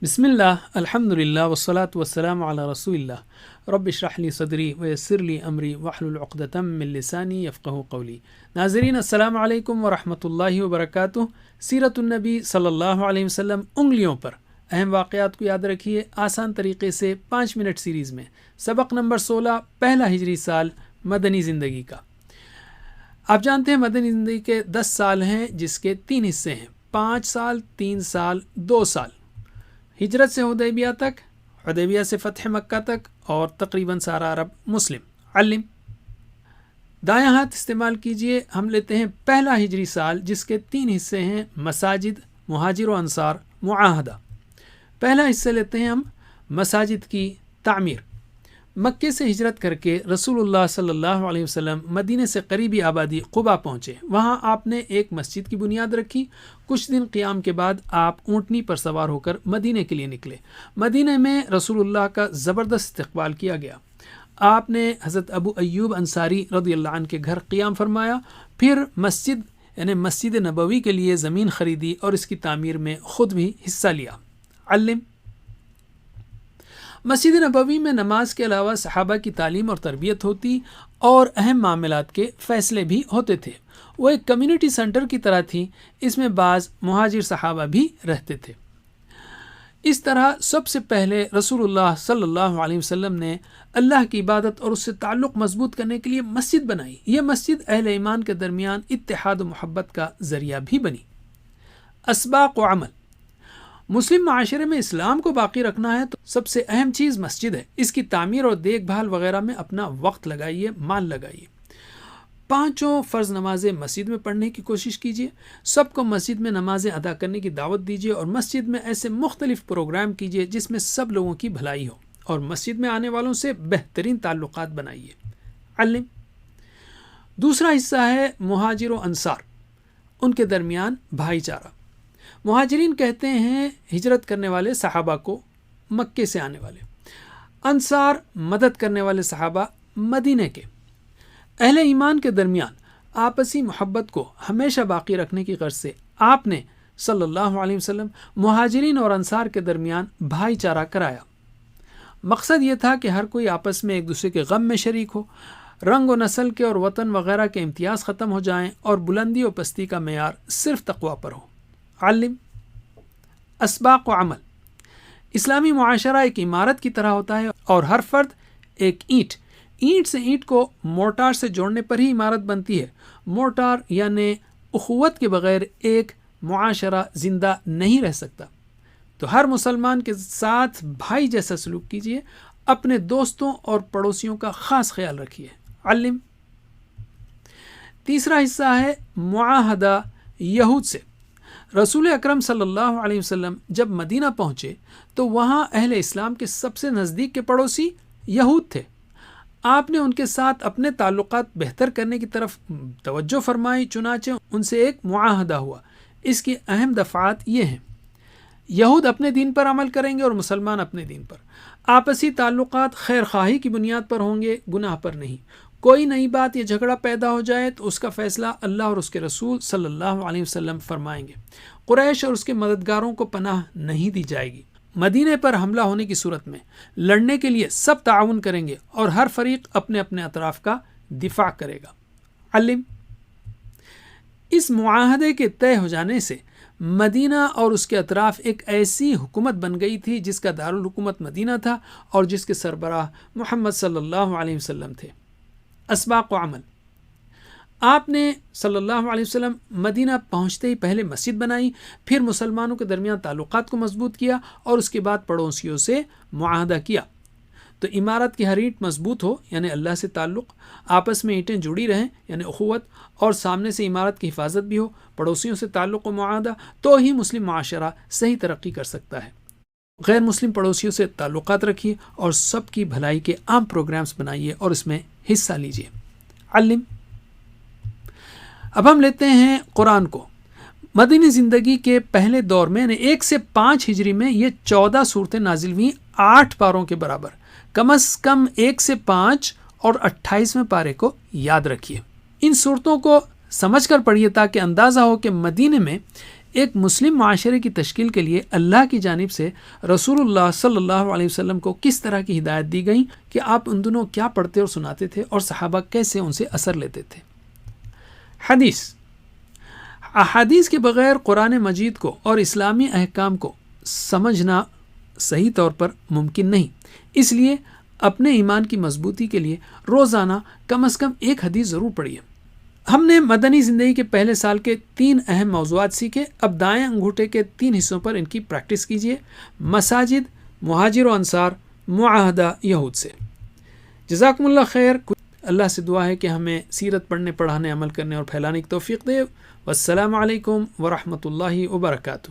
بسم اللہ الحمد للہ والصلاة والسلام علی رسول اللہ رب اشرح لی صدری ویسر لی امری واحلل عقدۃ من لسانی یفقہوا قولی۔ ناظرین السلام علیکم ورحمۃ اللہ وبرکاتہ۔ سیرت النبی صلی اللہ علیہ وسلم انگلیوں پر اہم واقعات کو یاد رکھیے آسان طریقے سے 5 منٹ سیریز میں۔ سبق نمبر 16، پہلا ہجری سال مدنی زندگی کا۔ آپ جانتے ہیں مدنی زندگی کے 10 سال ہیں جس کے 3 حصے ہیں، 5 سال، 3 سال، 2 سال۔ ہجرت سے حدیبیہ تک، حدیبیہ سے فتح مکہ تک، اور تقریباً سارا عرب مسلم۔ علم دایاں ہاتھ استعمال کیجئے۔ ہم لیتے ہیں پہلا ہجری سال جس کے 3 حصے ہیں، مساجد، مہاجر و انصار، معاہدہ۔ پہلا حصہ لیتے ہیں ہم مساجد کی تعمیر۔ مکے سے ہجرت کر کے رسول اللہ صلی اللہ علیہ وسلم مدینے سے قریبی آبادی قباء پہنچے۔ وہاں آپ نے ایک مسجد کی بنیاد رکھی۔ کچھ دن قیام کے بعد آپ اونٹنی پر سوار ہو کر مدینے کے لیے نکلے۔ مدینے میں رسول اللہ کا زبردست استقبال کیا گیا۔ آپ نے حضرت ابو ایوب انصاری رضی اللہ عنہ کے گھر قیام فرمایا، پھر مسجد نبوی کے لیے زمین خریدی اور اس کی تعمیر میں خود بھی حصہ لیا۔ علم مسجد نبوی میں نماز کے علاوہ صحابہ کی تعلیم اور تربیت ہوتی اور اہم معاملات کے فیصلے بھی ہوتے تھے۔ وہ ایک کمیونٹی سینٹر کی طرح تھی، اس میں بعض مہاجر صحابہ بھی رہتے تھے۔ اس طرح سب سے پہلے رسول اللہ صلی اللہ علیہ وسلم نے اللہ کی عبادت اور اس سے تعلق مضبوط کرنے کے لیے مسجد بنائی۔ یہ مسجد اہل ایمان کے درمیان اتحاد و محبت کا ذریعہ بھی بنی۔ اسباق و عمل مسلم معاشرے میں اسلام کو باقی رکھنا ہے تو سب سے اہم چیز مسجد ہے۔ اس کی تعمیر اور دیکھ بھال وغیرہ میں اپنا وقت لگائیے، مال لگائیے۔ 5 فرض نمازیں مسجد میں پڑھنے کی کوشش کیجیے۔ سب کو مسجد میں نمازیں ادا کرنے کی دعوت دیجیے اور مسجد میں ایسے مختلف پروگرام کیجیے جس میں سب لوگوں کی بھلائی ہو، اور مسجد میں آنے والوں سے بہترین تعلقات بنائیے۔ علم دوسرا حصہ ہے مہاجر و انصار، ان کے درمیان بھائی چارہ۔ مہاجرین کہتے ہیں ہجرت کرنے والے صحابہ کو، مکے سے آنے والے۔ انصار مدد کرنے والے صحابہ، مدینے کے۔ اہل ایمان کے درمیان آپسی محبت کو ہمیشہ باقی رکھنے کی غرض سے آپ نے صلی اللہ علیہ وسلم مہاجرین اور انصار کے درمیان بھائی چارہ کرایا۔ مقصد یہ تھا کہ ہر کوئی آپس میں ایک دوسرے کے غم میں شریک ہو، رنگ و نسل کے اور وطن وغیرہ کے امتیاز ختم ہو جائیں اور بلندی و پستی کا معیار صرف تقویٰ پر ہو۔ علم اسباق و عمل اسلامی معاشرہ ایک عمارت کی طرح ہوتا ہے اور ہر فرد ایک اینٹ سے اینٹ کو مورٹار سے جوڑنے پر ہی عمارت بنتی ہے۔ مورٹار یعنی اخوت کے بغیر ایک معاشرہ زندہ نہیں رہ سکتا۔ تو ہر مسلمان کے ساتھ بھائی جیسا سلوک کیجیے، اپنے دوستوں اور پڑوسیوں کا خاص خیال رکھیے۔ علم تیسرا حصہ ہے معاہدہ یہود سے۔ رسول اکرم صلی اللہ علیہ وسلم جب مدینہ پہنچے تو وہاں اہل اسلام کے سب سے نزدیک کے پڑوسی یہود تھے۔ آپ نے ان کے ساتھ اپنے تعلقات بہتر کرنے کی طرف توجہ فرمائی، چنانچہ ان سے ایک معاہدہ ہوا۔ اس کی اہم دفعات یہ ہیں: یہود اپنے دین پر عمل کریں گے اور مسلمان اپنے دین پر۔ آپسی تعلقات خیر خواہی کی بنیاد پر ہوں گے، گناہ پر نہیں۔ کوئی نئی بات یا جھگڑا پیدا ہو جائے تو اس کا فیصلہ اللہ اور اس کے رسول صلی اللہ علیہ وسلم فرمائیں گے۔ قریش اور اس کے مددگاروں کو پناہ نہیں دی جائے گی۔ مدینے پر حملہ ہونے کی صورت میں لڑنے کے لیے سب تعاون کریں گے اور ہر فریق اپنے اپنے اطراف کا دفاع کرے گا۔ علم اس معاہدے کے طے ہو جانے سے مدینہ اور اس کے اطراف ایک ایسی حکومت بن گئی تھی جس کا دارالحکومت مدینہ تھا اور جس کے سربراہ محمد صلی اللہ علیہ وسلم تھے۔ اسباق و عمل آپ نے صلی اللہ علیہ وسلم مدینہ پہنچتے ہی پہلے مسجد بنائی، پھر مسلمانوں کے درمیان تعلقات کو مضبوط کیا اور اس کے بعد پڑوسیوں سے معاہدہ کیا۔ تو عمارت کی ہر اینٹ مضبوط ہو یعنی اللہ سے تعلق، آپس میں اینٹیں جڑی رہیں یعنی اخوت، اور سامنے سے عمارت کی حفاظت بھی ہو، پڑوسیوں سے تعلق و معاہدہ، تو ہی مسلم معاشرہ صحیح ترقی کر سکتا ہے۔ غیر مسلم پڑوسیوں سے تعلقات رکھیے اور سب کی بھلائی کے عام پروگرامز بنائیے اور اس میں حصہ لیجیے۔ علم اب ہم لیتے ہیں قرآن کو۔ مدنی زندگی کے پہلے دور میں 1 سے 5 ہجری میں یہ 14 صورتیں نازل ہوئیں 8 پاروں کے برابر۔ کم از کم 1 سے 5 اور 28ویں پارے کو یاد رکھیے۔ ان صورتوں کو سمجھ کر پڑھیے تاکہ اندازہ ہو کہ مدینے میں ایک مسلم معاشرے کی تشکیل کے لیے اللہ کی جانب سے رسول اللہ صلی اللہ علیہ وسلم کو کس طرح کی ہدایت دی گئی کہ آپ ان دنوں کیا پڑھتے اور سناتے تھے اور صحابہ کیسے ان سے اثر لیتے تھے۔ حدیث، احادیث کے بغیر قرآن مجید کو اور اسلامی احکام کو سمجھنا صحیح طور پر ممکن نہیں، اس لیے اپنے ایمان کی مضبوطی کے لیے روزانہ کم از کم ایک حدیث ضرور پڑھیے۔ ہم نے مدنی زندگی کے پہلے سال کے 3 اہم موضوعات سیکھے، اب دائیں انگوٹھے کے 3 حصوں پر ان کی پریکٹس کیجیے: مساجد، مہاجر و انصار، معاہدہ یہود سے۔ جزاکم اللہ خیر۔ اللہ سے دعا ہے کہ ہمیں سیرت پڑھنے، پڑھانے، عمل کرنے اور پھیلانے کی توفیق دے۔ والسلام علیکم ورحمۃ اللہ وبرکاتہ۔